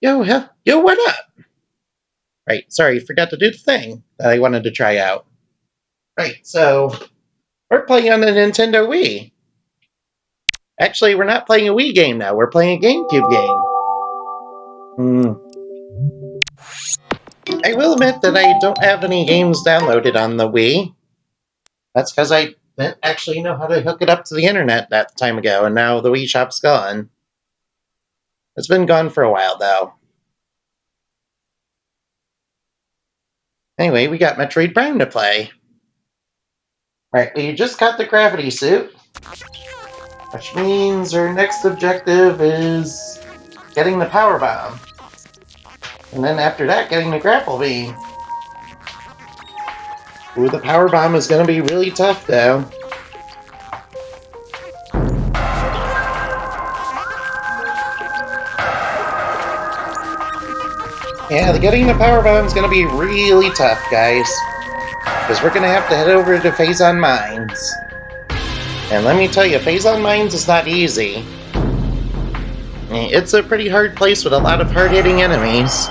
Yo, what up? Right, sorry, forgot to do the thing that I wanted to try out. Right, so we're playing on the Nintendo Wii. Actually, we're not playing a Wii game now, we're playing a GameCube game. I will admit that I don't have any games downloaded on the Wii. That's because I didn't actually know how to hook it up to the internet that time ago, and now the Wii shop's gone. It's been gone for a while, though. Anyway, we got Metroid Prime to play. Right, we just got the gravity suit. Which means our next objective is getting the power bomb. And then after that, getting the grapple beam. Ooh, the power bomb is going to be really tough, though. Yeah, getting the power bomb is going to be really tough, guys. Because we're going to have to head over to Phazon Mines. And let me tell you, Phazon Mines is not easy. It's a pretty hard place with a lot of hard-hitting enemies.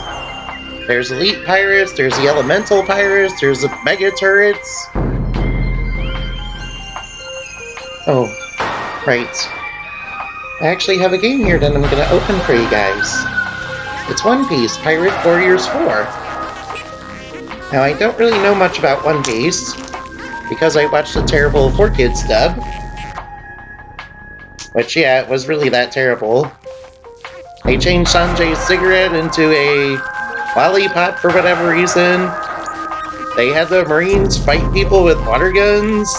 There's elite pirates, there's the elemental pirates, there's the mega turrets. Oh, right. I actually have a game here that I'm going to open for you guys. It's One Piece, Pirate Warriors 4. Now, I don't really know much about One Piece, because I watched the terrible 4Kids dub. Which, yeah, it was really that terrible. They changed Sanjay's cigarette into a lollipop for whatever reason. They had the Marines fight people with water guns.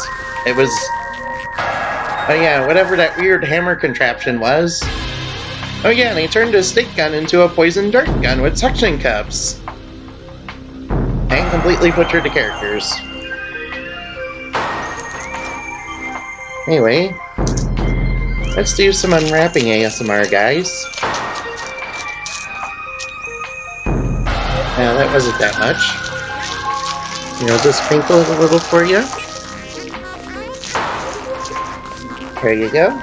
It was... oh yeah, whatever that weird hammer contraption was. Oh yeah, and they turned a stick gun into a poison dart gun with suction cups. And completely butchered the characters. Anyway, let's do some unwrapping ASMR, guys. Now, that wasn't that much. I'll just sprinkle it a little for you. There you go.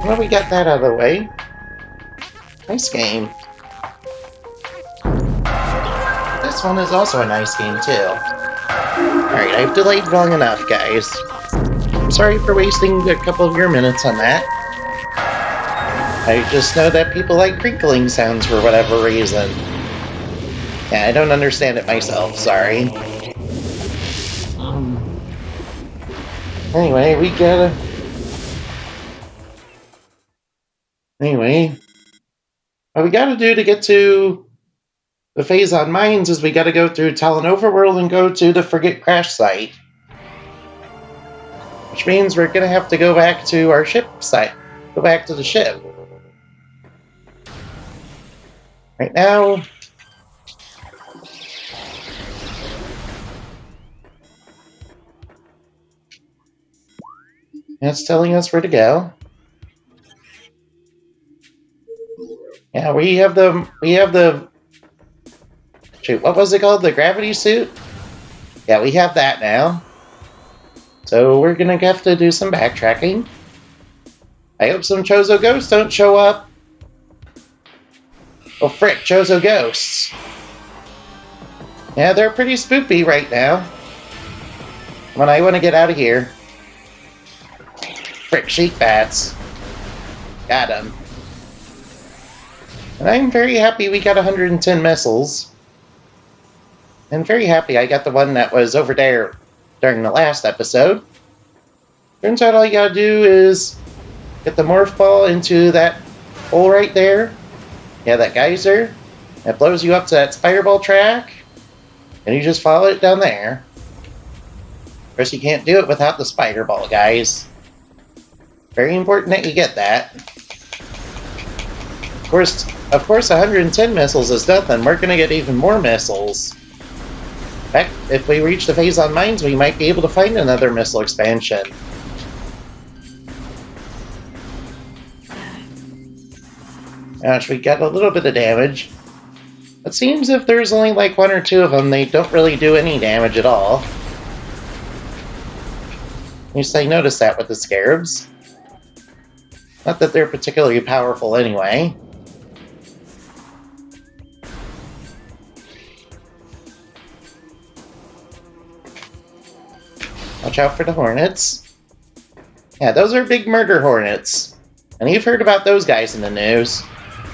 Well, we got that out of the way. Nice game. This one is also a nice game, too. Alright, I've delayed long enough, guys. I'm sorry for wasting a couple of your minutes on that. I just know that people like crinkling sounds for whatever reason. Yeah, I don't understand it myself, sorry. Anyway, we gotta... Anyway, what we gotta do to get to the Phazon Mines is we gotta go through Talon Overworld and go to the Frigate Crash Site. Which means we're gonna have to go back to our ship site. Go back to the ship. Right now... it's telling us where to go. Yeah, we have the... shoot, what was it called? The gravity suit? Yeah, we have that now. So we're gonna have to do some backtracking. I hope some Chozo ghosts don't show up. Oh frick, Chozo ghosts. Yeah, they're pretty spoopy right now. When I want to get out of here. Frick, sheep bats. Got him. And I'm very happy we got 110 missiles. And very happy I got the one that was over there during the last episode. Turns out all you gotta do is get the morph ball into that hole right there. Yeah, that geyser. That blows you up to that spireball track. And you just follow it down there. Of course, you can't do it without the spider ball, guys. Very important that you get that. Of course, 110 missiles is nothing. We're gonna get even more missiles. In fact, if we reach the Phazon Mines, we might be able to find another missile expansion. Gosh, we got a little bit of damage. It seems if there's only like one or two of them, they don't really do any damage at all. At least I noticed that with the scarabs. Not that they're particularly powerful anyway. watch out for the hornets. Yeah, those are big murder hornets. And you've heard about those guys in the news.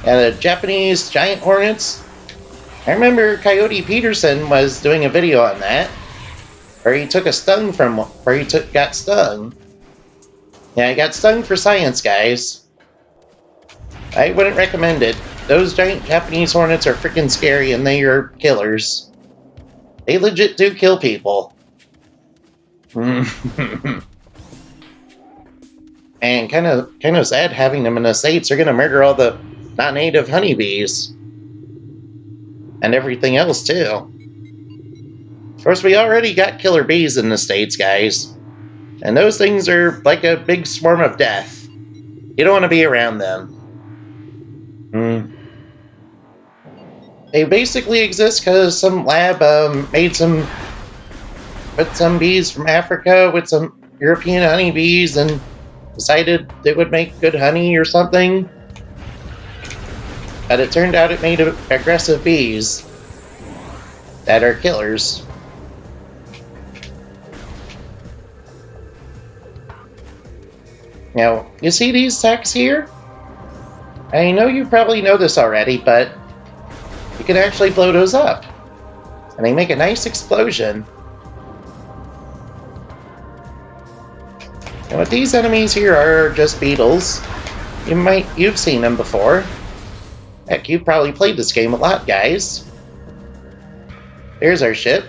Yeah, the Japanese giant hornets. I remember Coyote Peterson was doing a video on that, where he took a stung from where he got stung. Yeah, he got stung for science, guys. I wouldn't recommend it. Those giant Japanese hornets are freaking scary, and they are killers. They legit do kill people. And kind of sad having them in the States. They're gonna murder all the non-native honeybees. And everything else, too. Of course, we already got killer bees in the States, guys. And those things are like a big swarm of death. You don't want to be around them. They basically exist because some lab put some bees from Africa with some European honeybees and decided they would make good honey or something. But it turned out it made aggressive bees that are killers. Now, you see these sacks here? I know you probably know this already, but you can actually blow those up. And they make a nice explosion. And what these enemies here are just beetles. You've seen them before. Heck, you've probably played this game a lot, guys. There's our ship.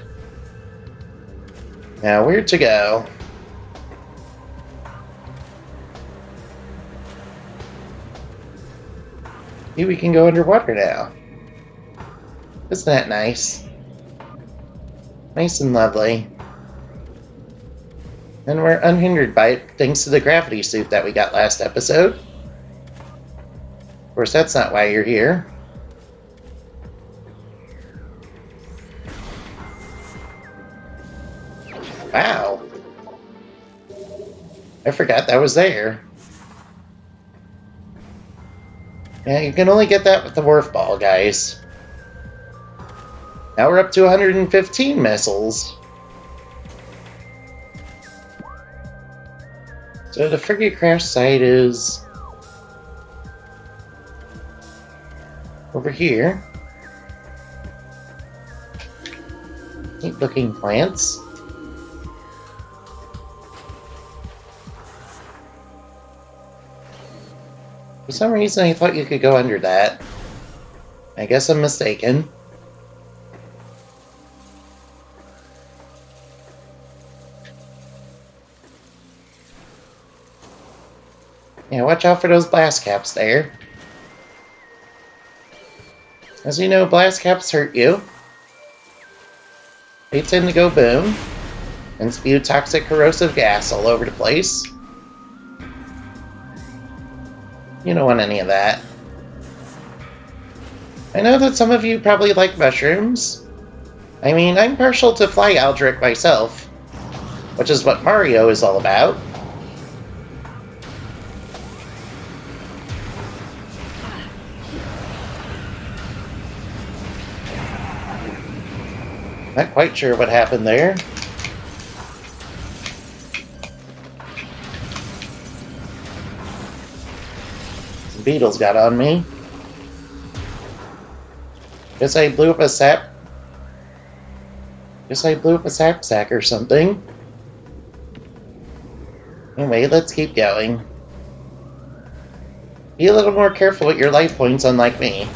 Now, where to go? Maybe we can go underwater now. Isn't that nice? Nice and lovely. And we're unhindered by it thanks to the gravity suit that we got last episode. Of course, that's not why you're here. Wow. I forgot that was there. Yeah, you can only get that with the Wharf Ball, guys. Now we're up to 115 missiles. So the frigate crash site is over here. Neat looking plants. For some reason I thought you could go under that. I guess I'm mistaken. Yeah, watch out for those blast caps there. As you know, blast caps hurt you. They tend to go boom and spew toxic corrosive gas all over the place. You don't want any of that. I know that some of you probably like mushrooms. I mean, I'm partial to fly aldrich myself, which is what Mario is all about. Not quite sure what happened there. Some beetles got on me. Guess I blew up a sap. Guess I blew up a sap sack or something. Anyway, let's keep going. Be a little more careful with your life points, unlike me.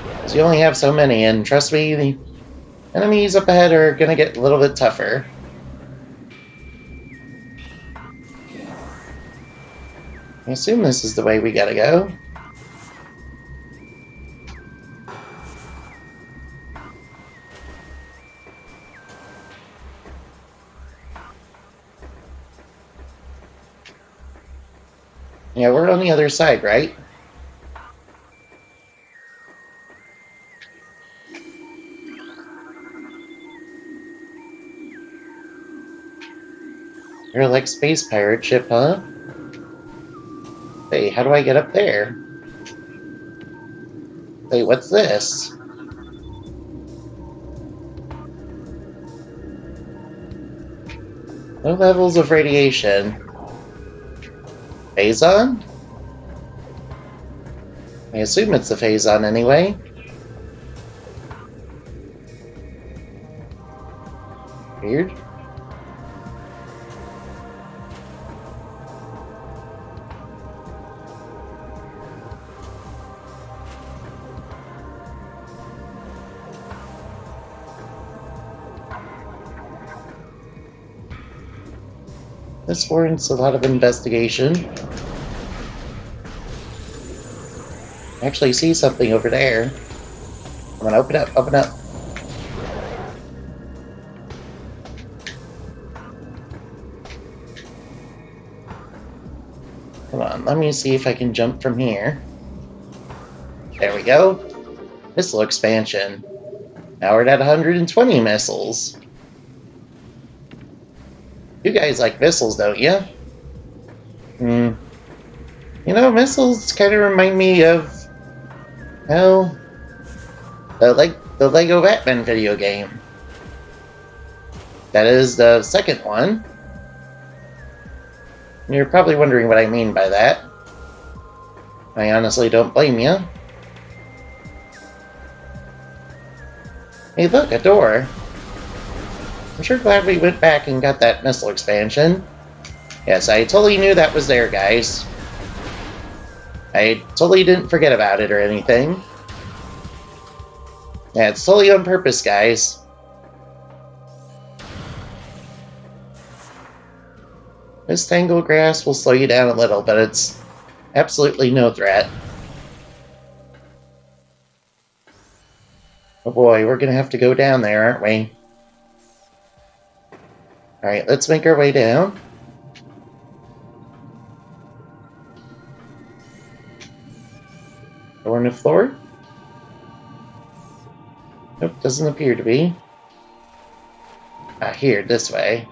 Because you only have so many, and trust me, the enemies up ahead are gonna get a little bit tougher. I assume this is the way we gotta go. Yeah, we're on the other side, right? You're like space pirate ship, huh? Hey, how do I get up there? Wait, what's this? Low levels of radiation. Phazon? I assume it's the Phazon anyway. Weird. This warrants a lot of investigation. I actually see something over there. Come on, open up, open up. Come on, let me see if I can jump from here. There we go. Missile expansion. Now we're at 120 missiles. You guys like missiles, don't you? You know, missiles kind of remind me of, well, the Lego Batman video game. That is the second one. You're probably wondering what I mean by that. I honestly don't blame you. Hey look, a door. I'm sure glad we went back and got that missile expansion. Yes, I totally knew that was there, guys. I totally didn't forget about it or anything. Yeah, it's totally on purpose, guys. This tangled grass will slow you down a little, but it's absolutely no threat. Oh boy, we're gonna have to go down there, aren't we? Alright, let's make our way down. Door on the floor? Nope, doesn't appear to be. Ah, here, this way.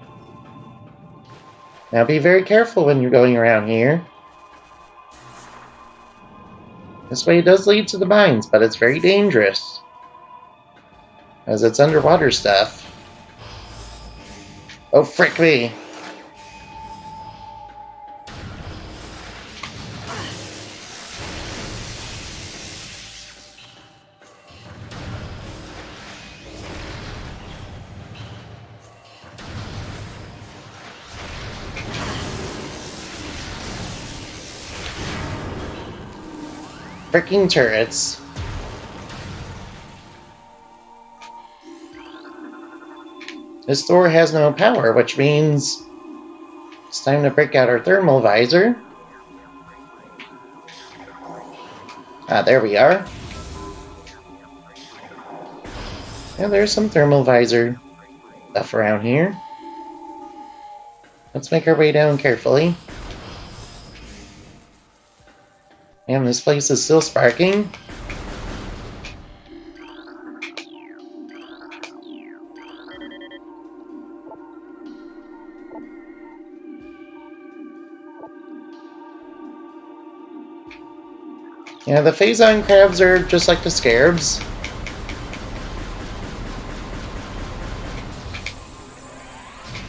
Now be very careful when you're going around here. This way does lead to the mines, but it's very dangerous. As it's underwater stuff. Oh, frick me! Fricking turrets. This door has no power, which means it's time to break out our thermal visor. Ah, there we are. And there's some thermal visor stuff around here. Let's make our way down carefully. And this place is still sparking. Yeah, the Phazon crabs are just like the scarabs.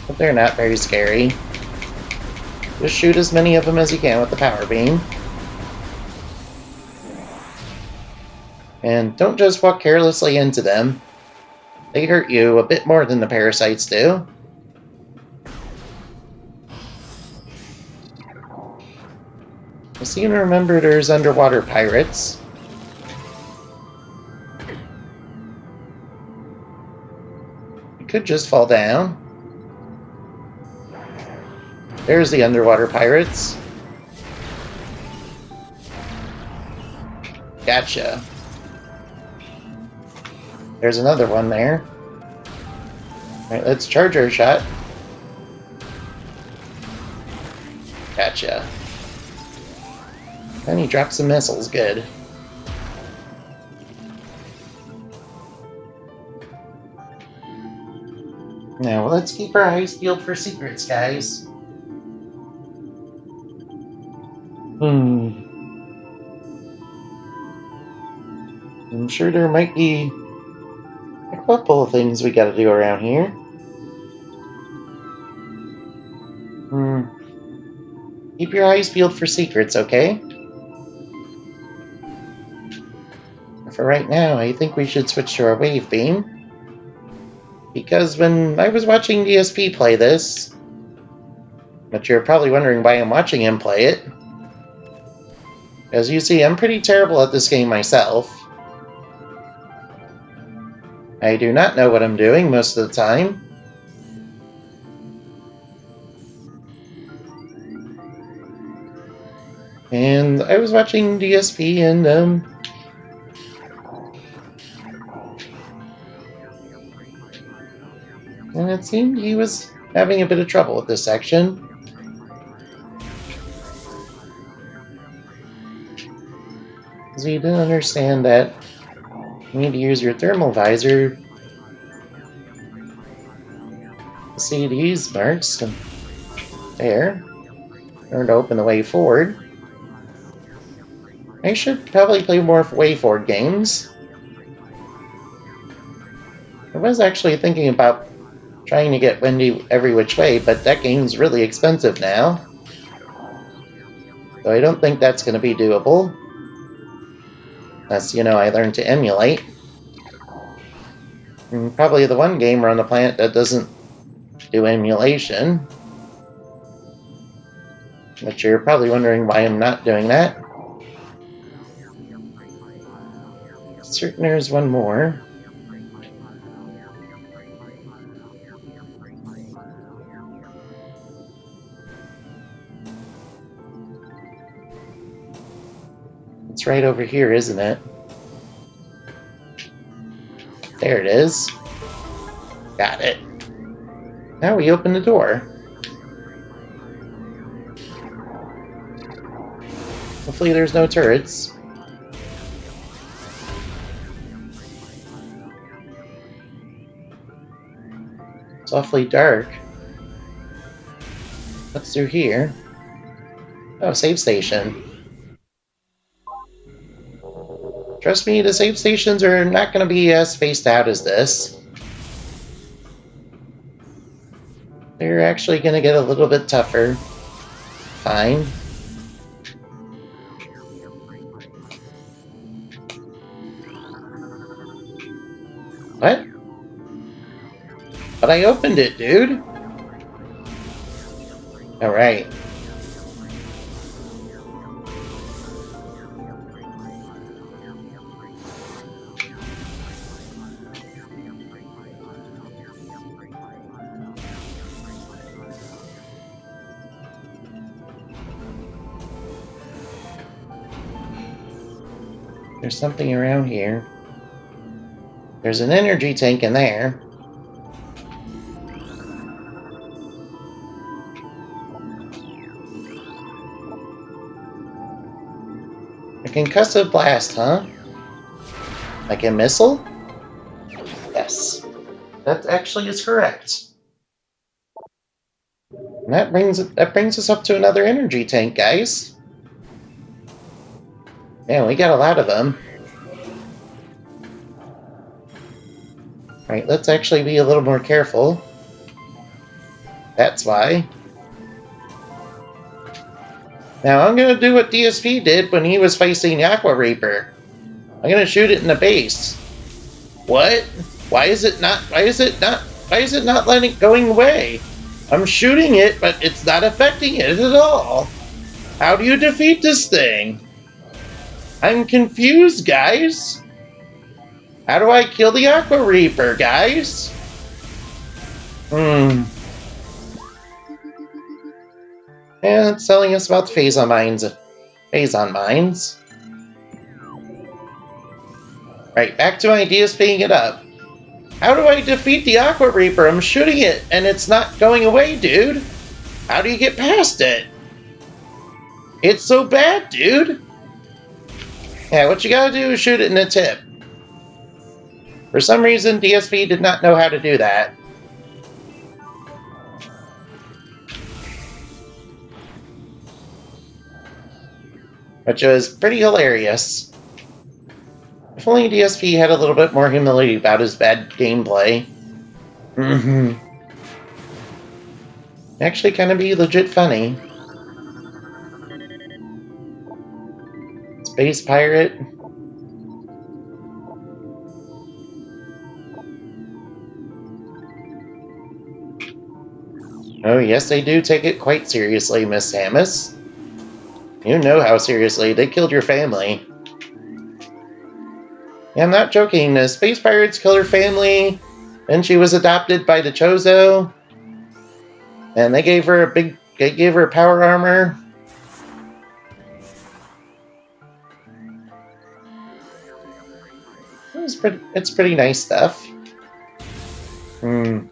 But they're not very scary. Just shoot as many of them as you can with the power beam. And don't just walk carelessly into them. They hurt you a bit more than the parasites do. I seem to remember there's underwater pirates. You could just fall down. There's the underwater pirates. Gotcha. There's another one there. Alright, let's charge our shot. Gotcha. And he dropped some missiles, good. Now, let's keep our eyes peeled for secrets, guys. I'm sure there might be a couple of things we gotta do around here. your eyes peeled for secrets, okay? For right now, I think we should switch to our wave beam. Because when I was watching DSP play this, but you're probably wondering why I'm watching him play it, as you see, I'm pretty terrible at this game myself. I do not know what I'm doing most of the time. And I was watching DSP and, and it seemed he was having a bit of trouble with this section. Because he didn't understand that you need to use your thermal visor to see these marks. And there. Learn to open the way forward. I should probably play more way forward games. I was actually thinking about trying to get Wendy every which way, but that game's really expensive now. So I don't think that's going to be doable. Unless, I learn to emulate. And probably the one gamer on the planet that doesn't do emulation. But you're probably wondering why I'm not doing that. Certain there's one more. It's right over here, isn't it? There it is. Got it. Now we open the door. Hopefully there's no turrets. It's awfully dark. What's through here? Oh, save station. Trust me, the save stations are not going to be as spaced out as this. They're actually going to get a little bit tougher. Fine. What? But I opened it, dude! Alright. There's something around here. There's an energy tank in there. A concussive blast, huh? Like a missile? Yes. That actually is correct. And that brings us up to another energy tank, guys. Man, we got a lot of them. Right, let's actually be a little more careful. That's why. Now I'm gonna do what DSP did when he was facing Aqua Reaper. I'm gonna shoot it in the base. What? Why is it not going away? I'm shooting it, but it's not affecting it at all. How do you defeat this thing? I'm confused, guys. How do I kill the Aqua Reaper, guys? And it's telling us about the Phazon mines. Right, back to my ideas, picking it up. How do I defeat the Aqua Reaper? I'm shooting it, and it's not going away, dude. How do you get past it? It's so bad, dude. Yeah, what you gotta do is shoot it in the tip. For some reason, DSP did not know how to do that. Which was pretty hilarious. If only DSP had a little bit more humility about his bad gameplay. Actually kind of be legit funny. Space pirate. Oh, yes, they do take it quite seriously, Miss Samus. You know how seriously. They killed your family. Yeah, I'm not joking. The space pirates killed her family, and she was adopted by the Chozo. And they gave her power armor. It's pretty nice stuff. Of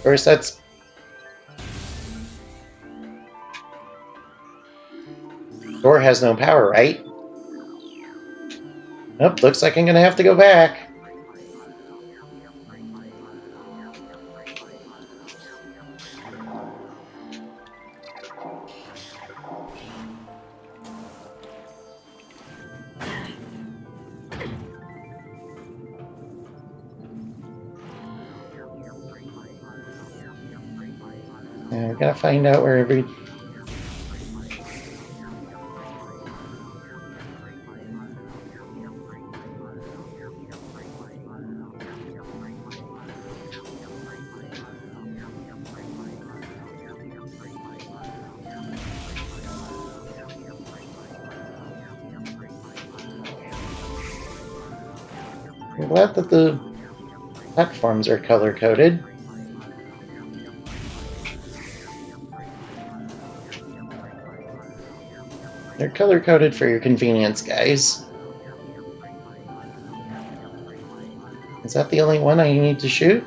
course, that's... Door has no power, right? Nope, looks like I'm gonna have to go back. Yeah, we gotta find out where every... I'm glad that the platforms are color-coded. They're color-coded for your convenience, guys. Is that the only one I need to shoot?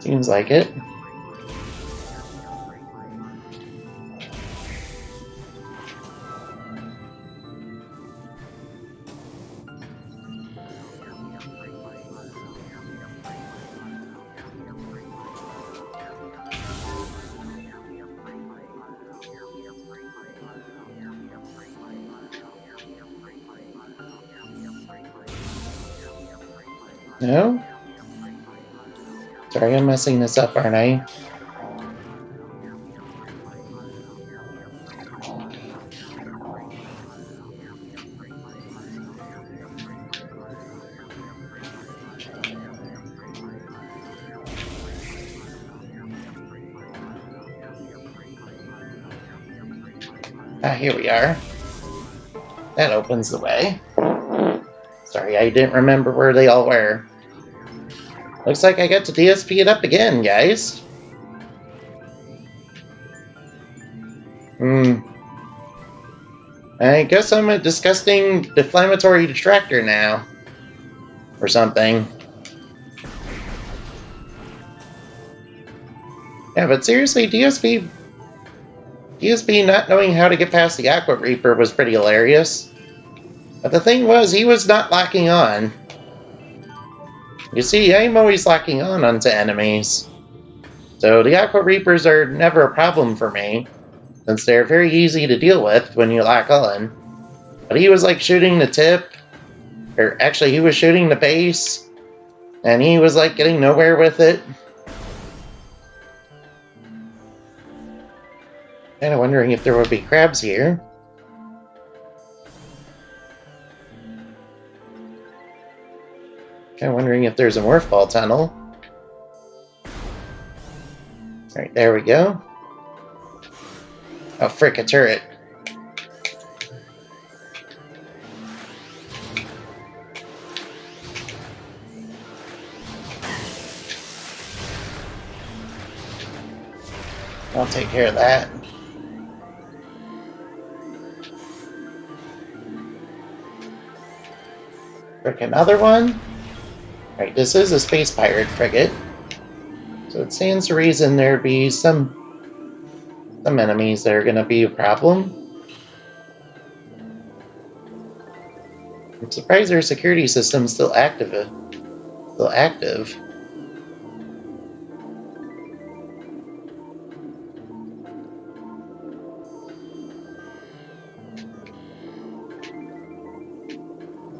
Seems like it. No? Sorry, I'm messing this up, aren't I? Ah, here we are. That opens the way. Sorry, I didn't remember where they all were. Looks like I got to DSP it up again, guys. I guess I'm a disgusting, deflammatory detractor now. Or something. Yeah, but seriously, DSP not knowing how to get past the Aqua Reaper was pretty hilarious. But the thing was, he was not locking on. You see, I'm always locking on onto enemies. So the Aqua Reapers are never a problem for me, since they're very easy to deal with when you lock on. But he was like shooting the tip, or actually he was shooting the base, and he was like getting nowhere with it. Kinda wondering if there would be crabs here. Kinda wondering if there's a morph ball tunnel. Alright, there we go. Oh, frick, a turret. I'll take care of that. Frick, another one? Right, this is a space pirate frigate. So it stands to reason there'd be some enemies that are gonna be a problem. I'm surprised their security system's still active.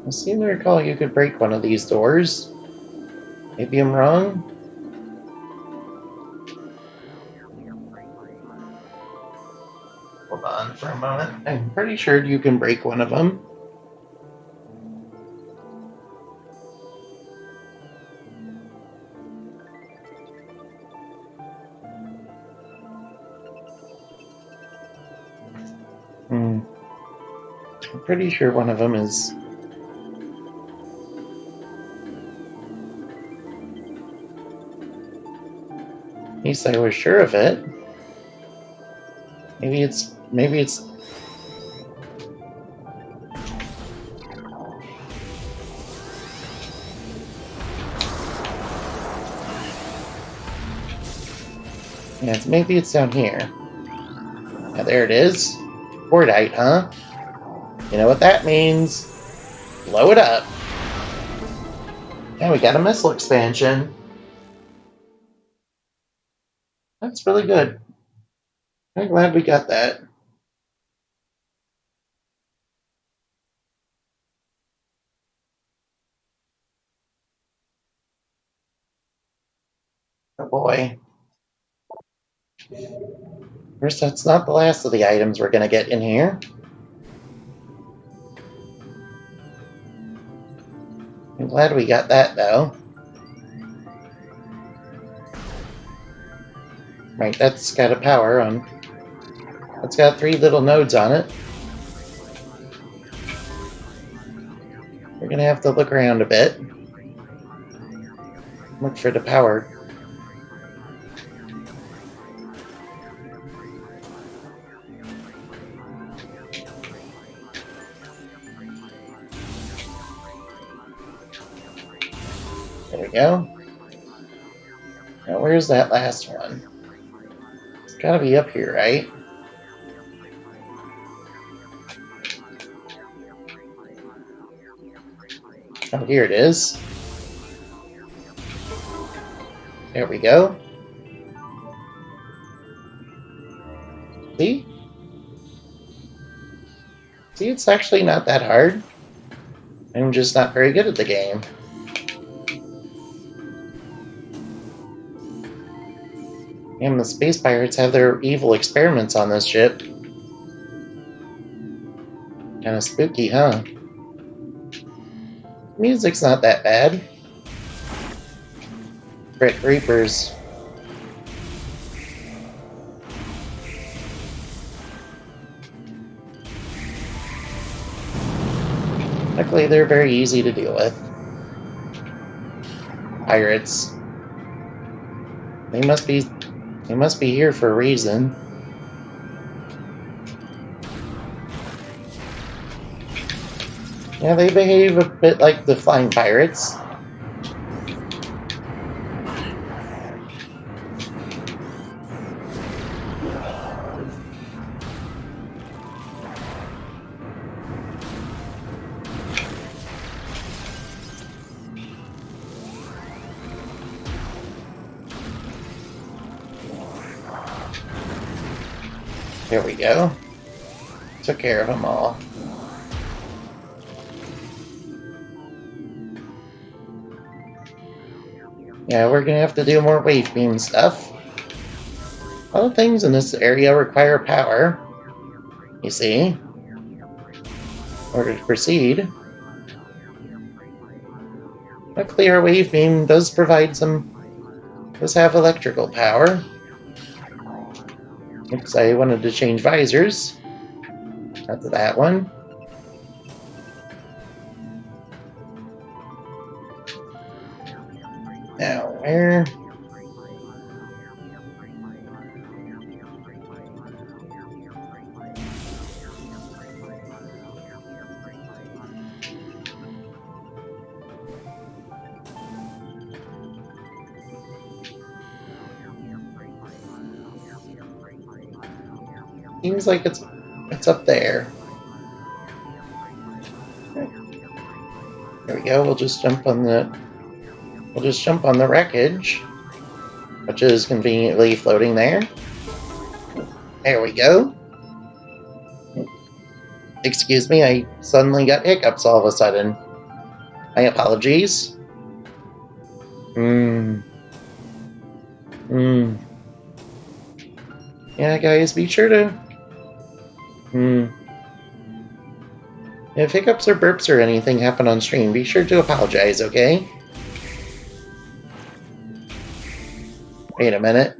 I seem to recall you could break one of these doors. Maybe I'm wrong? on for a moment. I'm pretty sure you can break one of them. I'm pretty sure one of them is... At least I was sure of it. Maybe it's... Yeah, maybe it's down here. Yeah, there it is. Cordite, huh? You know what that means. Blow it up. Yeah, we got a missile expansion. That's really good. I'm glad we got that. Oh boy. First, that's not the last of the items we're gonna get in here. I'm glad we got that, though. Right, that's got a power on... It's got 3 little nodes on it. We're gonna have to look around a bit. Look for the power. There we go. Now, where's that last one? It's gotta be up here, right? Oh, here it is. There we go. See? See, it's actually not that hard. I'm just not very good at the game. And the space pirates have their evil experiments on this ship. Kinda spooky, huh? Music's not that bad. Brick Reapers. Luckily, they're very easy to deal with. Pirates. They must be here for a reason. Yeah, they behave a bit like the flying pirates. There we go. Took care of them all. Yeah, we're gonna have to do more wave beam stuff. All the things in this area require power, you see, in order to proceed. Luckily, our wave beam does have electrical power. Oops, I wanted to change visors. Not to that one. Now, where? Seems like it's up there. There we go. We'll just jump on the wreckage, which is conveniently floating there. There we go. Excuse me, I suddenly got hiccups all of a sudden. My apologies. Yeah, guys, be sure to If hiccups or burps or anything happen on stream, be sure to apologize, okay? Wait a minute.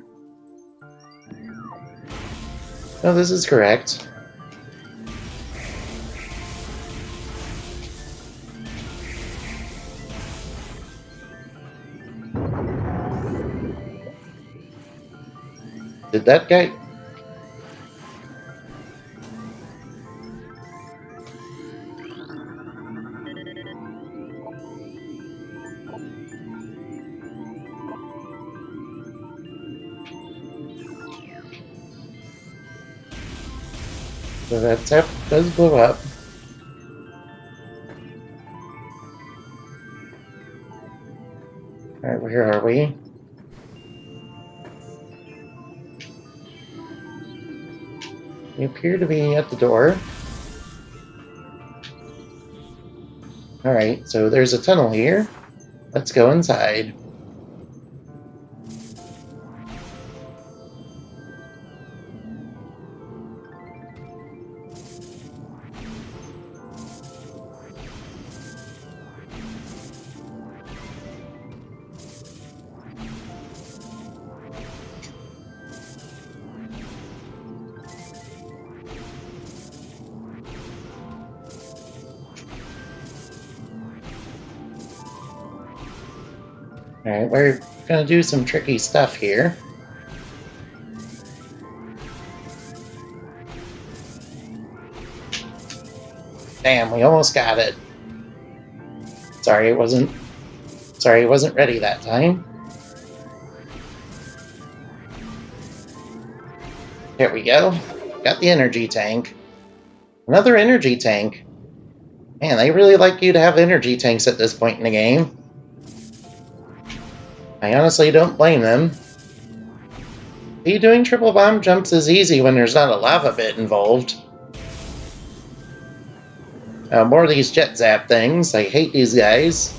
No, this is correct. Did that guy... So that tap does blow up. Alright, where are we? We appear to be at the door. Alright, so there's a tunnel here. Let's go inside. Alright, we're gonna do some tricky stuff here. Damn, we almost got it. Sorry, it wasn't ready that time. There we go. Got the energy tank. Another energy tank. Man, they really like you to have energy tanks at this point in the game. I honestly don't blame them. See, doing triple bomb jumps is easy when there's not a lava bit involved. More of these jet zap things. I hate these guys.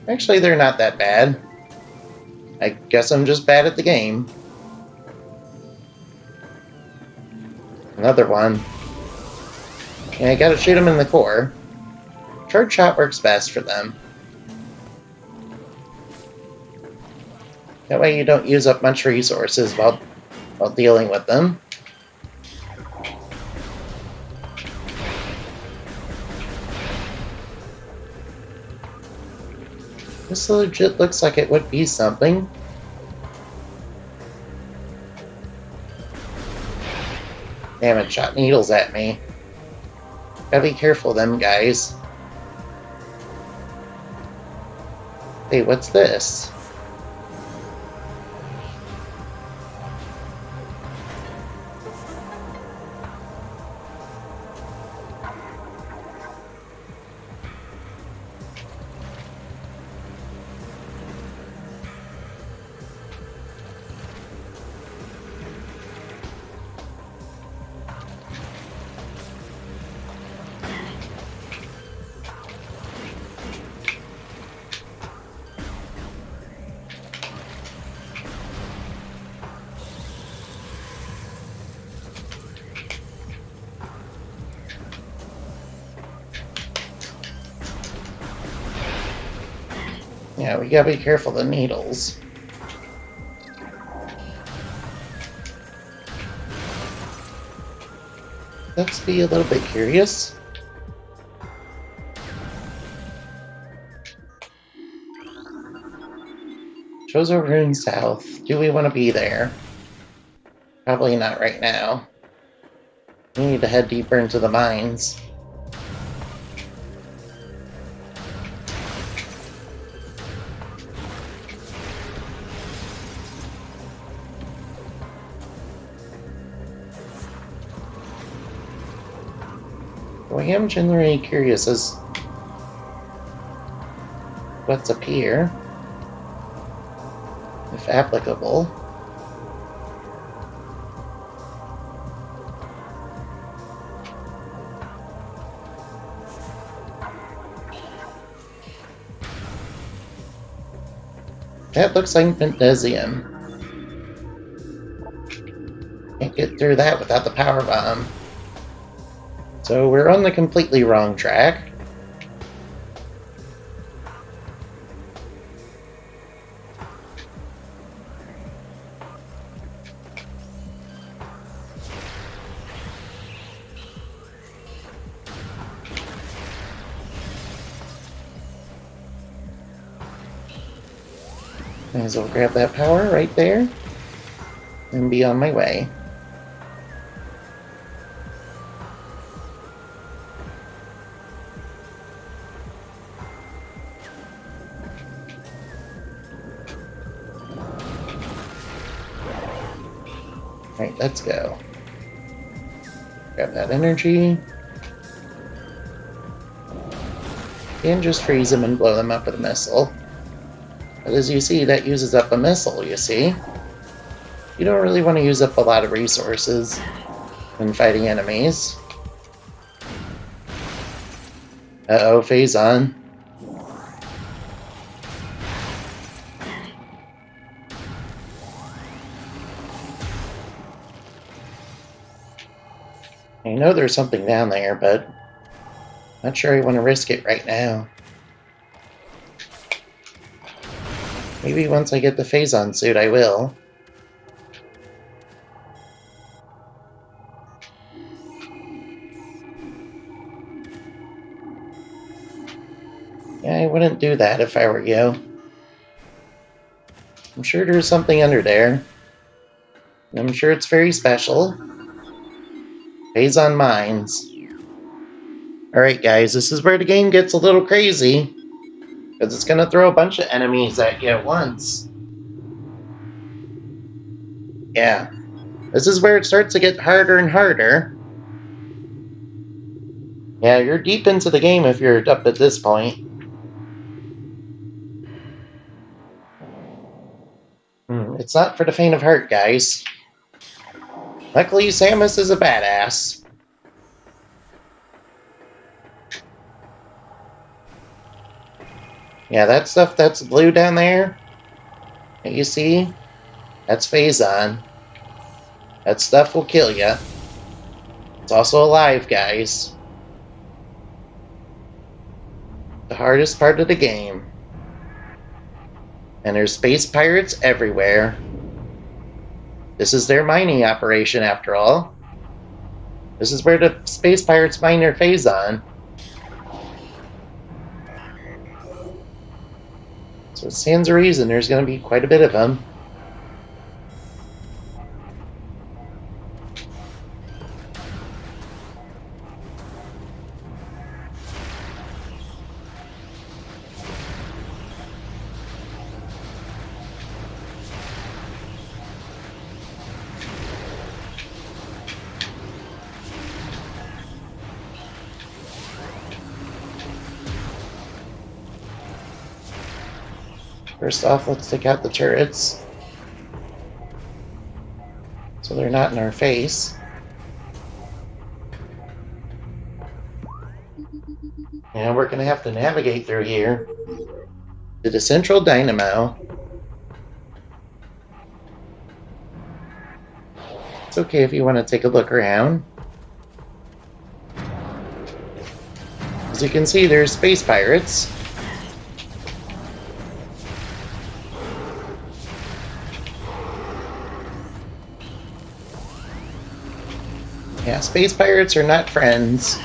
Actually, they're not that bad. I guess I'm just bad at the game. Another one. Yeah, I gotta shoot him in the core. Charge shot works best for them. That way you don't use up much resources while dealing with them. This legit looks like it would be something. Damn it, shot needles at me. Gotta be careful of them guys. Hey, what's this? Yeah, we gotta be careful of the needles. Let's be a little bit curious. Shows over in south. Do we want to be there? Probably not right now. We need to head deeper into the mines. I am generally curious as what's up here, if applicable. That looks like magnesium. Can't get through that without the power bomb. So we're on the completely wrong track. Might as well grab that power right there and be on my way. Alright, let's go. Grab that energy. And just freeze them and blow them up with a missile. But as you see, that uses up a missile, you see? You don't really want to use up a lot of resources when fighting enemies. Uh-oh, Phazon. I know there's something down there, but not sure I want to risk it right now. Maybe once I get the Phazon suit, I will. Yeah, I wouldn't do that if I were you. I'm sure there's something under there. I'm sure it's very special. Phazon mines. Alright guys, this is where the game gets a little crazy. Because it's going to throw a bunch of enemies at you at once. Yeah. This is where it starts to get harder and harder. Yeah, you're deep into the game if you're up at this point. It's not for the faint of heart, guys. Luckily, Samus is a badass. Yeah, that stuff that's blue down there, that you see, that's Phazon. That stuff will kill you. It's also alive, guys. The hardest part of the game. And there's space pirates everywhere. This is their mining operation, after all. This is where the space pirates mine their Phazon. So it stands to reason there's going to be quite a bit of them. First off, let's take out the turrets, so they're not in our face. And we're going to have to navigate through here to the central dynamo. It's okay if you want to take a look around. As you can see, there's space pirates. Yeah, space pirates are not friends.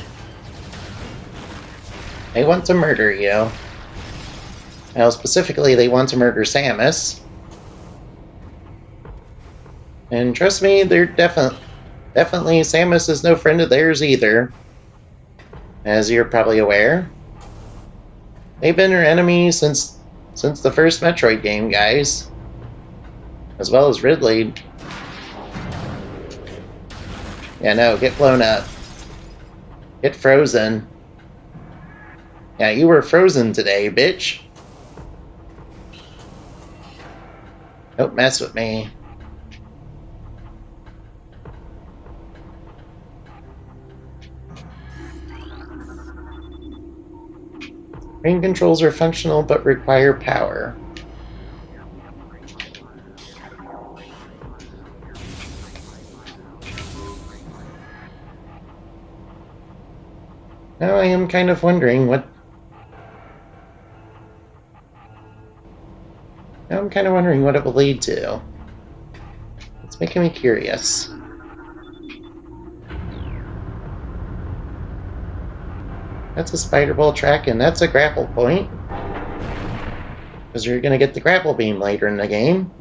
They want to murder you. Now, specifically, they want to murder Samus. And trust me, they're definitely Samus is no friend of theirs either. As you're probably aware. They've been her enemies since the first Metroid game, guys. As well as Ridley. Yeah, no, get blown up. Get frozen. Yeah, you were frozen today, bitch. Don't mess with me. Ring controls are functional but require power. Now I am kind of wondering what... Now I'm kind of wondering what it will lead to. It's making me curious. That's a spider ball track, and that's a grapple point. Because you're going to get the grapple beam later in the game.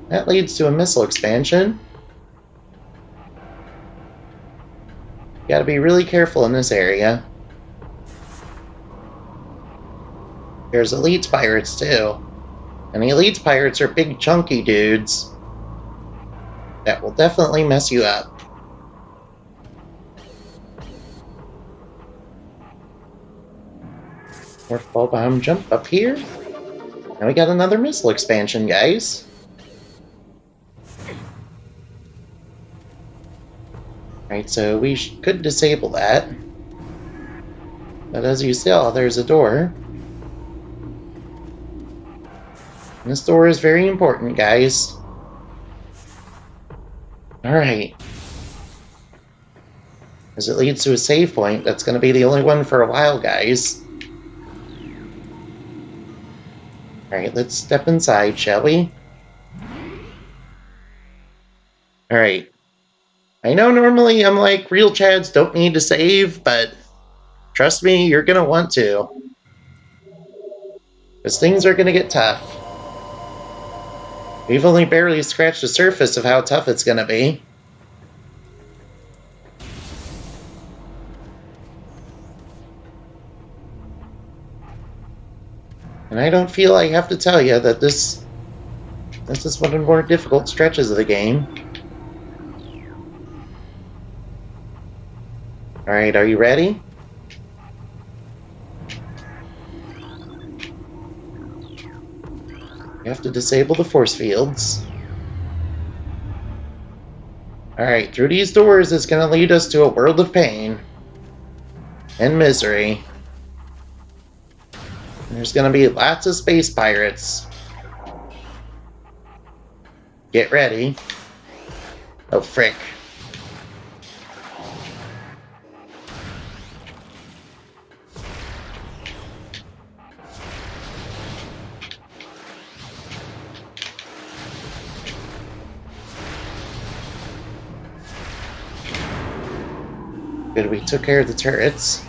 That leads to a missile expansion. You gotta be really careful in this area. There's Elite Pirates too. And the Elite Pirates are big chunky dudes that will definitely mess you up. Morph Ball Bomb jump up here. Now we got another missile expansion, guys. Right, so we could disable that. But as you saw, there's a door. And this door is very important, guys. Alright. As it leads to a save point, that's going to be the only one for a while, guys. Alright, let's step inside, shall we? Alright. I know normally I'm like, real Chads don't need to save, but trust me, you're going to want to. Because things are going to get tough. We've only barely scratched the surface of how tough it's going to be. And I don't feel I have to tell you that this is one of the more difficult stretches of the game. Alright, are you ready? You have to disable the force fields. Alright, through these doors is going to lead us to a world of pain and misery. And there's going to be lots of space pirates. Get ready. Oh, frick. Good, we took care of the turrets.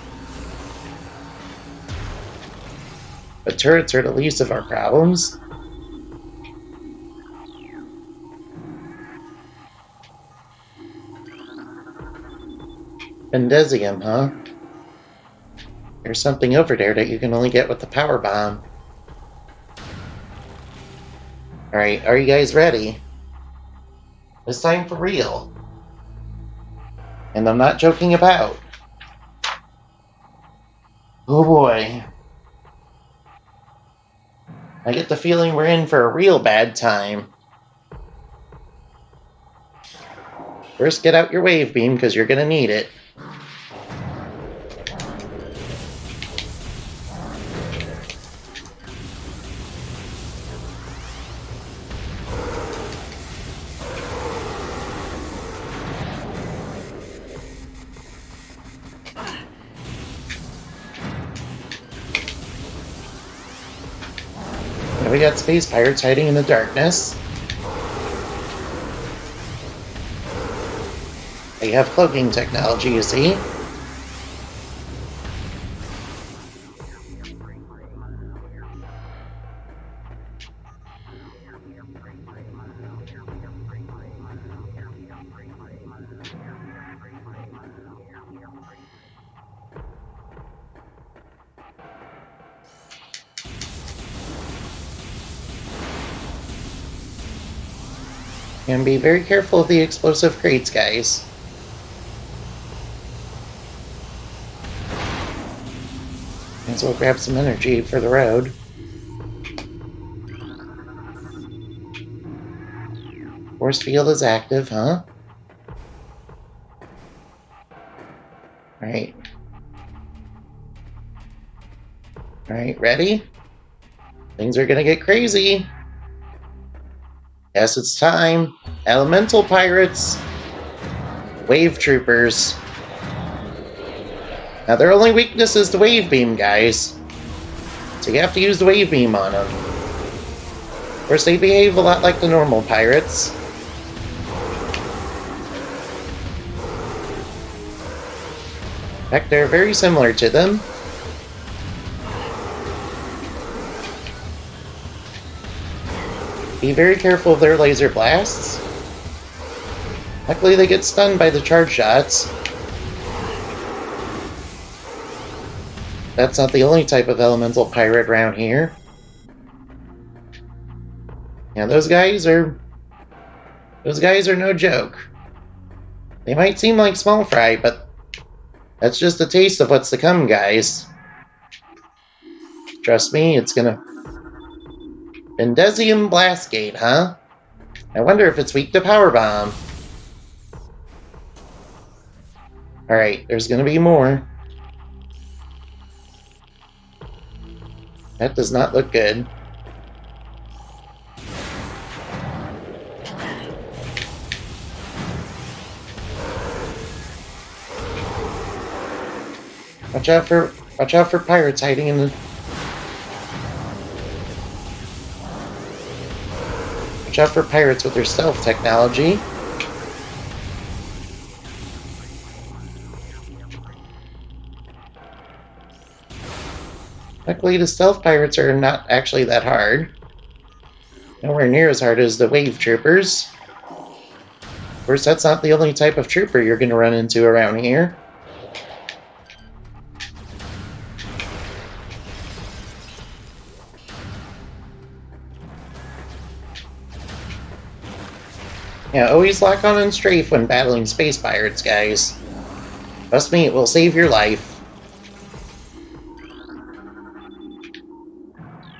But turrets are the least of our problems. Bendesium, huh? There's something over there that you can only get with the power bomb. Alright, are you guys ready? It's time for real. And I'm not joking about. Oh boy. I get the feeling we're in for a real bad time. First, get out your wave beam, because you're gonna need it. We got space pirates hiding in the darkness. They have cloaking technology, you see. And be very careful of the explosive crates, guys. And so we'll grab some energy for the road. Force field is active, huh? Alright. Alright, ready? Things are gonna get crazy. Yes, it's time. Elemental pirates. Wave troopers. Now, their only weakness is the wave beam, guys. So you have to use the wave beam on them. Of course, they behave a lot like the normal pirates. In fact, they're very similar to them. Be very careful of their laser blasts. Luckily, they get stunned by the charge shots. That's not the only type of elemental pirate around here. Yeah, those guys are no joke. They might seem like small fry, but that's just a taste of what's to come, guys. Trust me, it's gonna... Vindesium Blastgate, huh? I wonder if it's weak to Power Bomb. Alright, there's gonna be more. That does not look good. Watch out for pirates hiding in the... Watch out for pirates with their stealth technology. Luckily, the stealth pirates are not actually that hard. Nowhere near as hard as the wave troopers. Of course, that's not the only type of trooper you're going to run into around here. Yeah, always lock on and strafe when battling space pirates, guys. Trust me, it will save your life.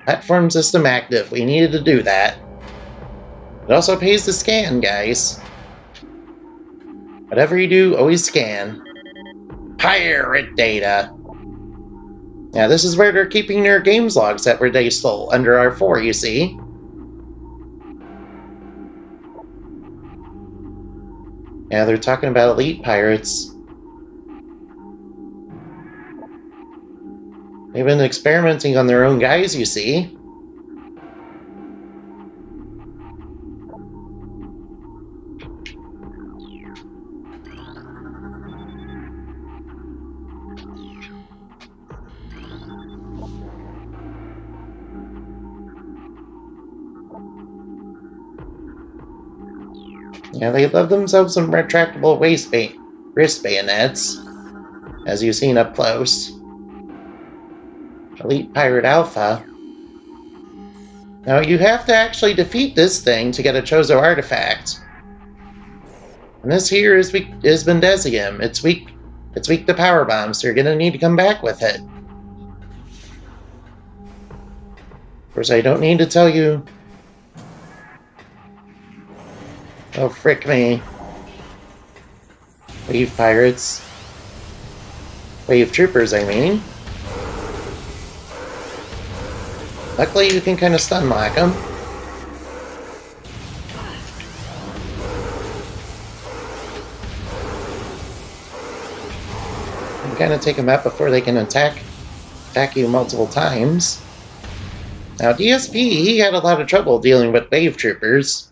Platform system active. We needed to do that. It also pays to scan, guys. Whatever you do, always scan. Pirate data. Yeah, this is where they're keeping their games logs that were they stole, under R4, you see. Yeah, they're talking about elite pirates. They've been experimenting on their own guys, you see. Yeah, they love themselves some retractable wrist bayonets, as you've seen up close. Elite Pirate Alpha. Now, you have to actually defeat this thing to get a Chozo artifact. And this here is Vindesium. It's weak to Power Bomb, so you're gonna need to come back with it. Of course, I don't need to tell you... Oh, frick me. Wave pirates. Wave troopers, I mean. Luckily, you can kind of stun lock them. You kind of take them out before they can attack you multiple times. Now, DSP, he had a lot of trouble dealing with wave troopers.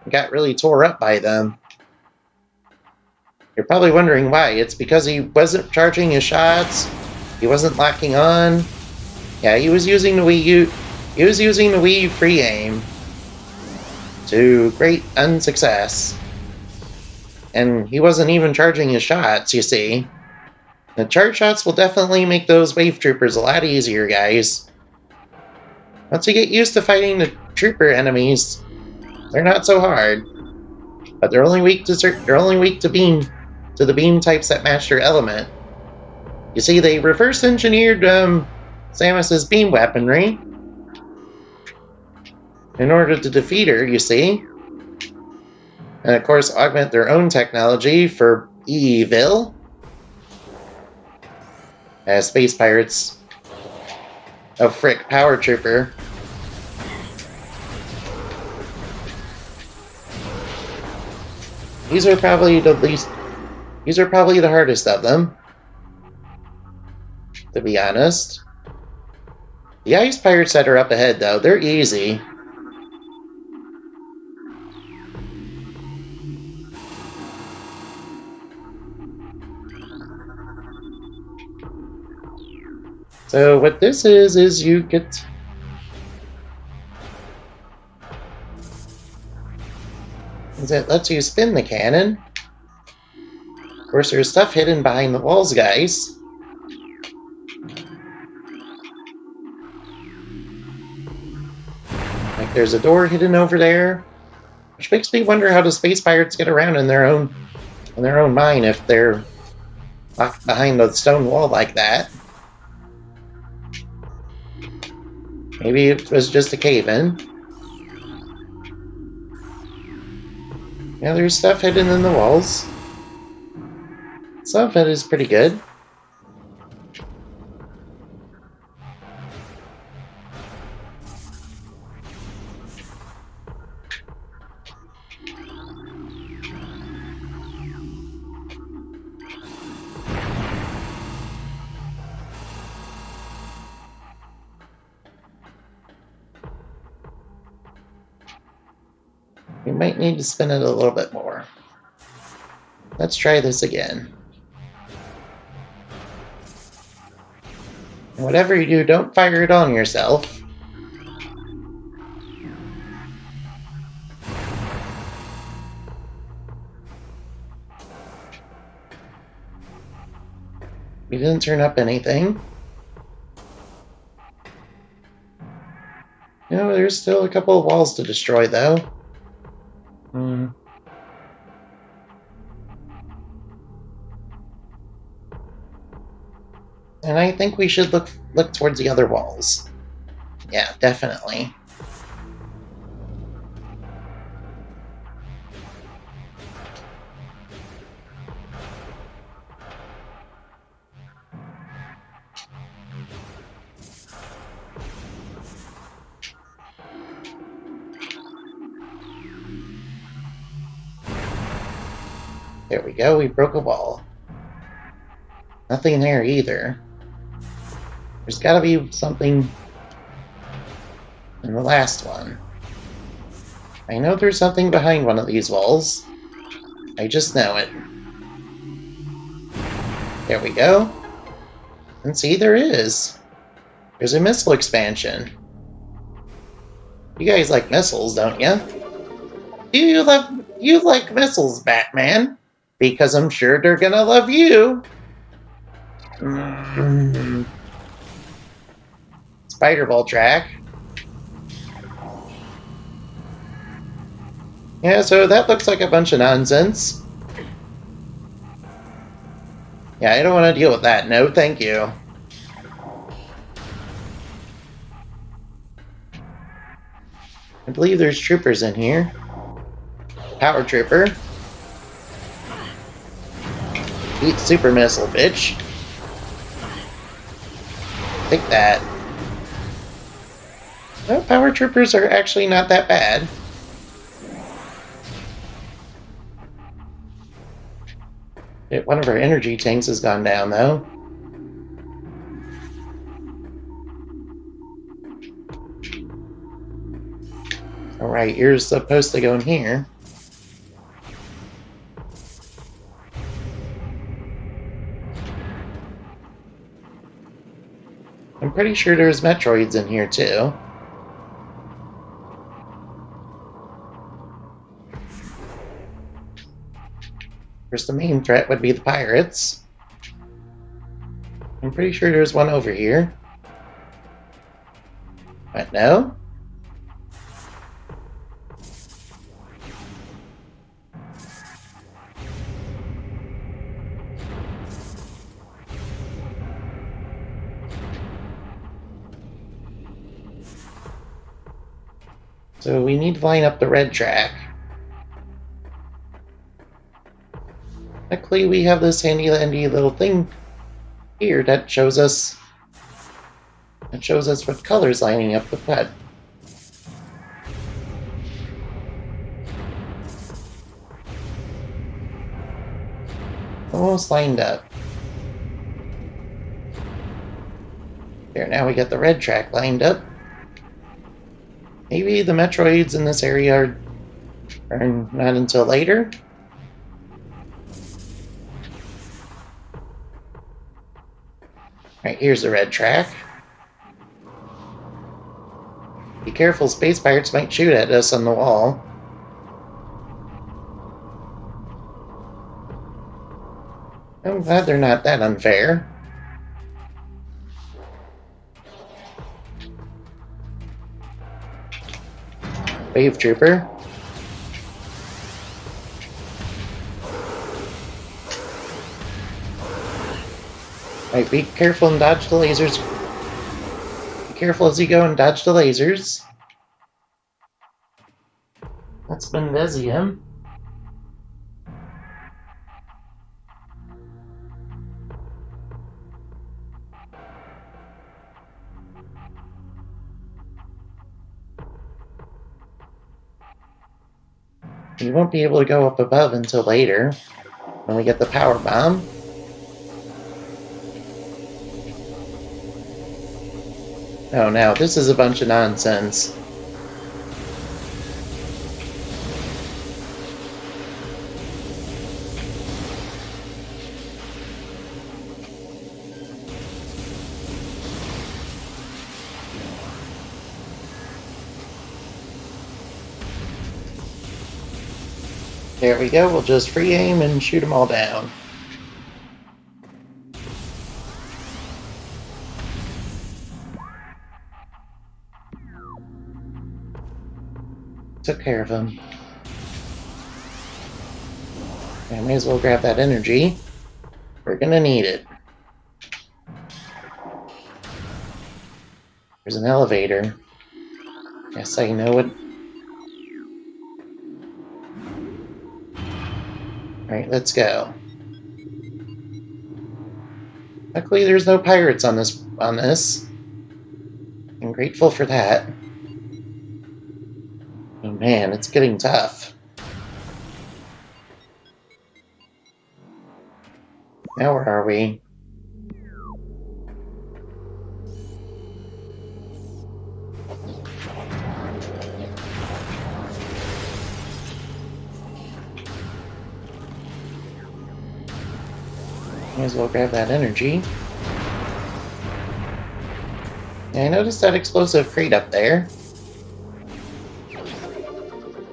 Got really tore up by them. You're probably wondering why. It's because he wasn't charging his shots. He wasn't locking on. Yeah, he was using the Wii free aim to great unsuccess. And he wasn't even charging his shots, you see. The charge shots will definitely make those wave troopers a lot easier, guys. Once you get used to fighting the trooper enemies, they're not so hard, but they're only weak to the beam types that match their element. You see, they reverse engineered Samus's beam weaponry in order to defeat her, you see, and of course augment their own technology for evil as space pirates. Oh frick, Power Trooper. These are probably the hardest of them. to be honest. The ice pirates that are up ahead, though, they're easy. So what this is you get... It lets you spin the cannon. Of course, there's stuff hidden behind the walls, guys. Like there's a door hidden over there, which makes me wonder how the space pirates get around in their own mine if they're locked behind a stone wall like that. Maybe it was just a cave-in. Yeah, there's stuff hidden in the walls. Some of it is pretty good. We might need to spin it a little bit more. Let's try this again. And whatever you do, don't fire it on yourself. We didn't turn up anything. You know, there's still a couple of walls to destroy, though. And I think we should look towards the other walls. Yeah, definitely. There we go, we broke a wall. Nothing there either. There's gotta be something in the last one. I know there's something behind one of these walls. I just know it. There we go. And see, there is. There's a missile expansion. You guys like missiles, don't you? You like missiles, Batman? Because I'm sure they're gonna love you. Spider ball track. Yeah, so that looks like a bunch of nonsense. Yeah, I don't want to deal with that. No, thank you. I believe there's troopers in here. Power trooper. Eat super missile, bitch. Take that. Well, power troopers are actually not that bad. One of our energy tanks has gone down, though. Alright, you're supposed to go in here. I'm pretty sure there's Metroids in here, too. Of course, the main threat would be the pirates. I'm pretty sure there's one over here. But no? So we need to line up the red track. Luckily, we have this handy-dandy little thing here that shows us what color's lining up with what. Almost lined up. There, now we got the red track lined up. Maybe the Metroids in this area are not until later. Alright, here's the red track. Be careful, space pirates might shoot at us on the wall. I'm glad they're not that unfair. Wave Trooper. Alright, be careful and dodge the lasers. Be careful as you go and dodge the lasers. That's Benvezium. You won't be able to go up above until later, when we get the power bomb. Oh no, this is a bunch of nonsense. There we go, we'll just free aim and shoot them all down. Took care of him. I may as well grab that energy. We're gonna need it. There's an elevator. Yes, I know it. Alright, let's go. Luckily there's no pirates on this. I'm grateful for that. Oh man, it's getting tough. Now where are we? May as well grab that energy. Yeah, I noticed that explosive crate up there.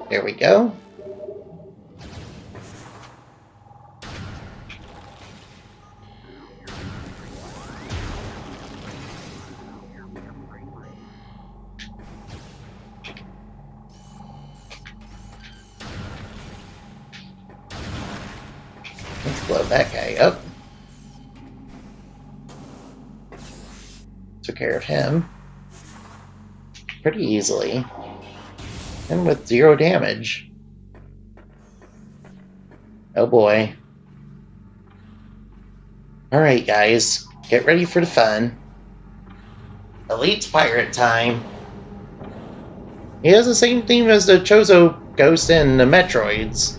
There we go. Let's blow that guy up. Took care of him pretty easily. And with 0 damage. Oh boy. Alright guys, get ready for the fun. Elite's Pirate time. He has the same theme as the Chozo Ghost and the Metroids.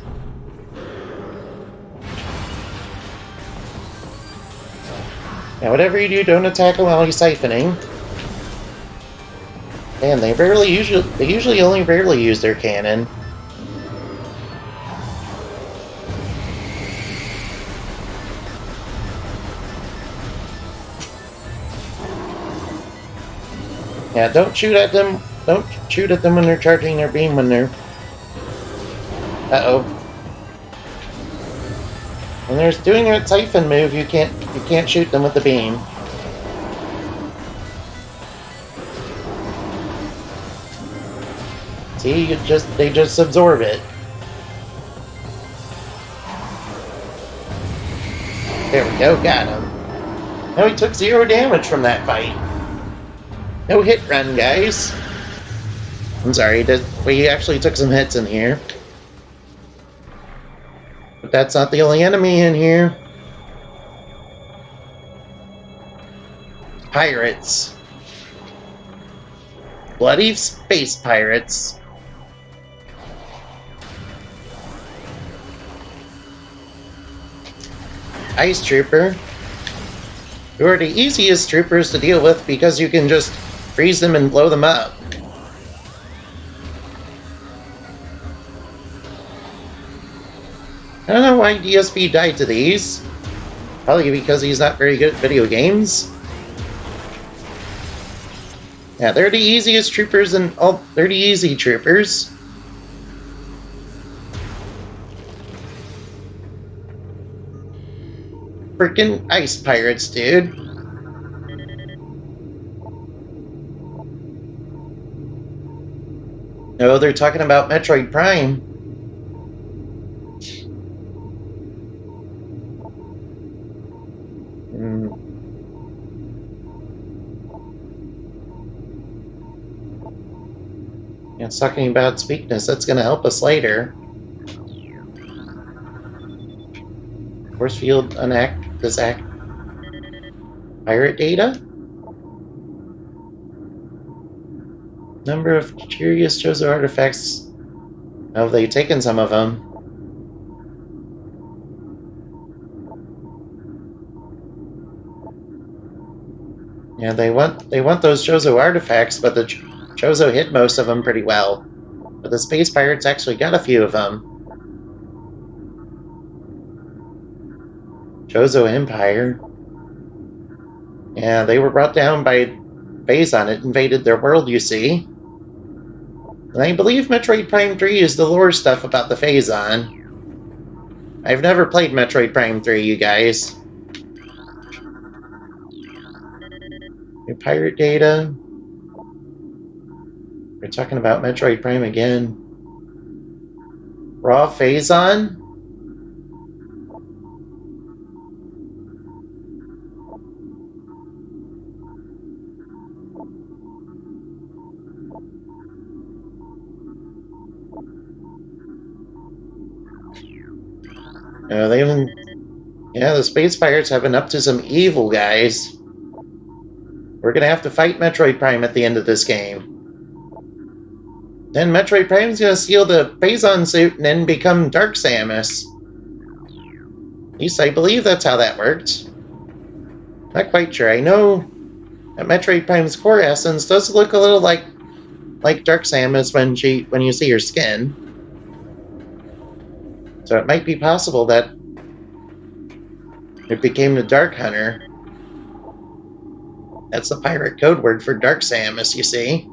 Now whatever you do, don't attack him while he's siphoning. Man, they usually only rarely use their cannon. Yeah, don't shoot at them. Don't shoot at them when they're charging their beam when they're... Uh-oh. When they're doing that siphon move, you can't shoot them with the beam. See, they just absorb it. There we go, got him. Now he took 0 damage from that fight. No hit run, guys. I'm sorry, we actually took some hits in here. But that's not the only enemy in here. Pirates. Bloody space pirates. Ice Trooper. who are the easiest troopers to deal with because you can just freeze them and blow them up. I don't know why DSP died to these. Probably because he's not very good at video games. Yeah, they're the easiest troopers and they're the easy troopers. Freaking ice pirates, dude. No, they're talking about Metroid Prime. Yeah, it's talking about its weakness. That's going to help us later. Force field disact pirate data? Number of curious Chozo artifacts. Oh, they've taken some of them. Yeah, they want those Chozo artifacts, but the Chozo hid most of them pretty well. But the space pirates actually got a few of them. Chozo Empire. Yeah, they were brought down by Phazon. It invaded their world, you see. And I believe Metroid Prime 3 is the lore stuff about the Phazon. I've never played Metroid Prime 3, you guys. Your pirate data. We're talking about Metroid Prime again. Raw Phazon? The space pirates have been up to some evil, guys. We're gonna have to fight Metroid Prime at the end of this game. Then Metroid Prime's gonna steal the Phazon suit and then become Dark Samus. At least I believe that's how that worked. Not quite sure. I know that Metroid Prime's core essence does look a little like Dark Samus when you see her skin. So it might be possible that it became the Dark Hunter. That's the pirate code word for Dark Samus, you see.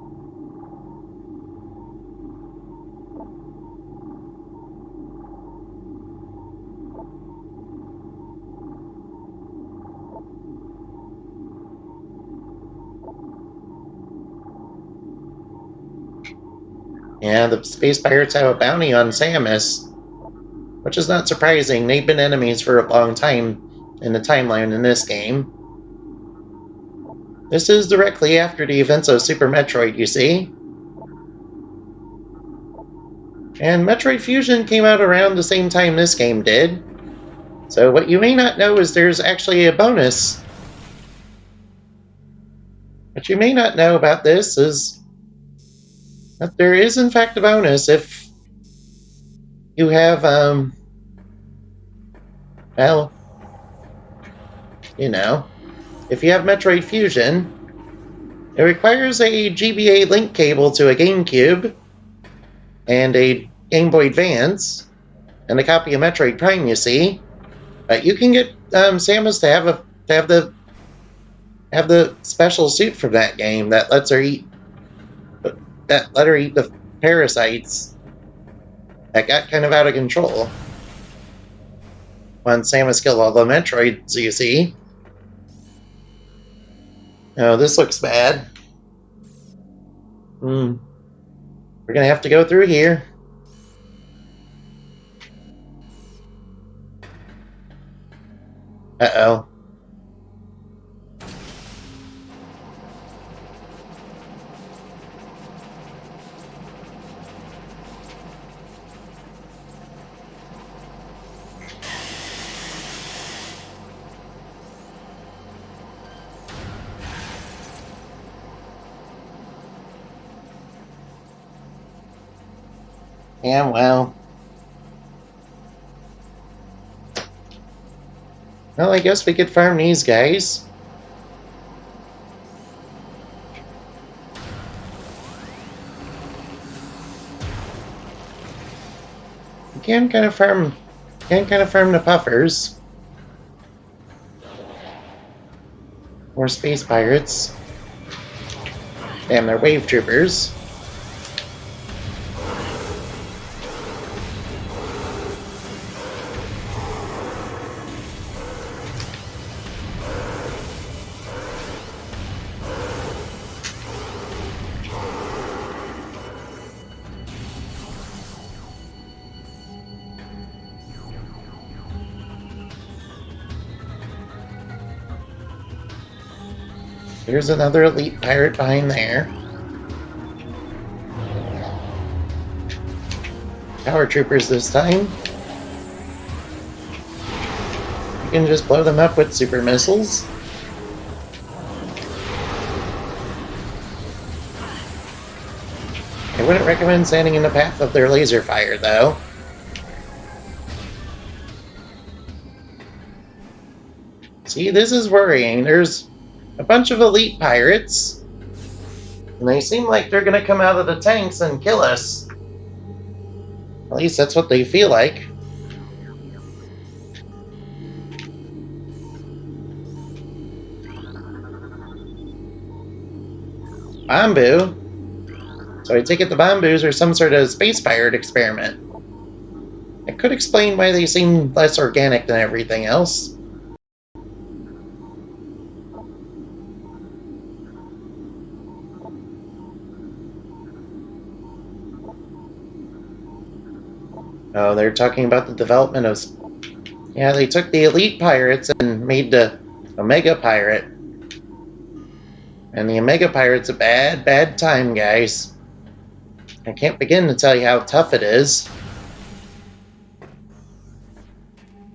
Yeah, the space pirates have a bounty on Samus, which is not surprising. They've been enemies for a long time in the timeline in this game. This is directly after the events of Super Metroid, you see. And Metroid Fusion came out around the same time this game did. So what you may not know is there's actually a bonus. What you may not know about this is that there is in fact a bonus if you have, well, you know, if you have Metroid Fusion, it requires a GBA link cable to a GameCube and a Game Boy Advance and a copy of Metroid Prime, you see. But you can get Samus to have the special suit from that game that lets her eat the parasites that got kind of out of control when Samus killed all the Metroids, you see. Oh, this looks bad. We're gonna have to go through here. Uh-oh. Yeah, well, I guess we could farm these guys. Can kind of farm the puffers. More space pirates. Damn, they're wave troopers. Here's another elite pirate behind there. Power troopers this time. You can just blow them up with super missiles. I wouldn't recommend standing in the path of their laser fire, though. See, this is worrying. There's a bunch of elite pirates, and they seem like they're going to come out of the tanks and kill us. At least that's what they feel like. Bamboo? So I take it the bamboos are some sort of space pirate experiment. It could explain why they seem less organic than everything else. Oh, they're talking about the development of... Yeah, they took the elite pirates and made the Omega Pirate. And the Omega Pirate's a bad, bad time, guys. I can't begin to tell you how tough it is.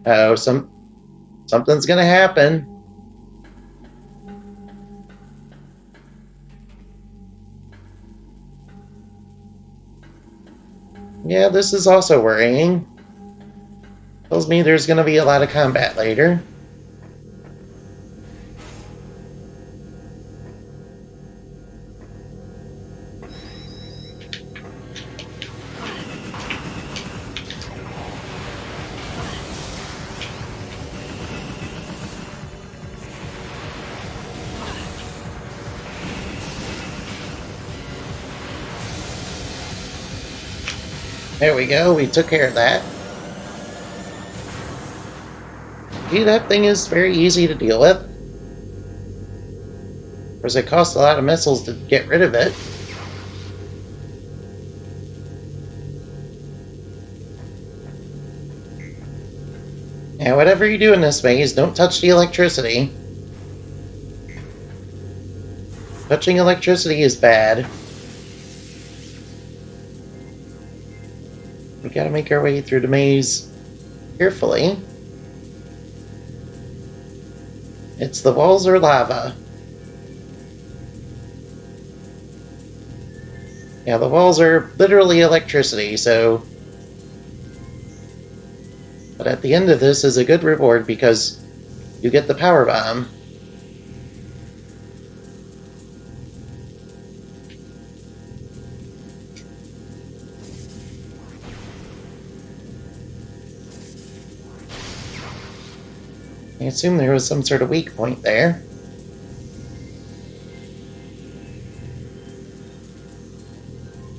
Oh, something's gonna happen. Yeah, this is also worrying. Tells me there's gonna be a lot of combat later. There we go, we took care of that. See, that thing is very easy to deal with. Of course, it costs a lot of missiles to get rid of it. Yeah, whatever you do in this maze, don't touch the electricity. Touching electricity is bad. We gotta make our way through the maze carefully. It's the walls are lava. Yeah, the walls are literally electricity, so... But at the end of this is a good reward because you get the power bomb. I assume there was some sort of weak point there.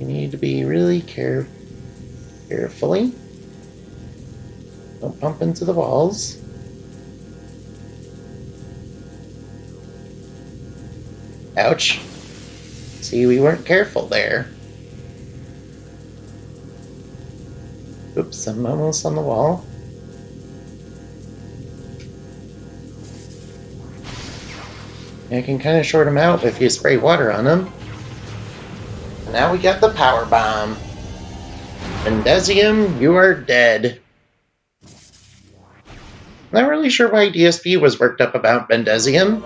You need to be really carefully. Don't bump into the walls. Ouch. See, we weren't careful there. Oops, I'm almost on the wall. I can kind of short them out if you spray water on them. And now we got the power bomb. Bendezium, you are dead. Not really sure why DSP was worked up about Bendezium.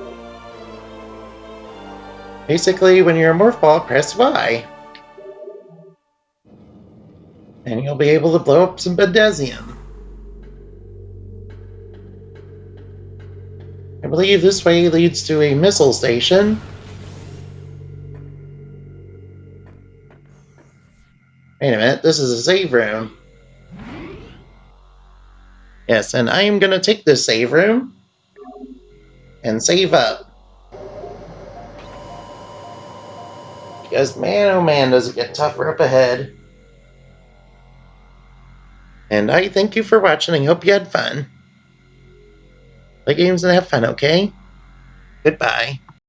Basically, when you're a morph ball, press Y. And you'll be able to blow up some Bendezium. I believe this way leads to a missile station. Wait a minute, this is a save room. Yes, and I am going to take this save room and save up. Because man, oh man, does it get tougher up ahead. And I thank you for watching. I hope you had fun. Play games and have fun, okay? Goodbye.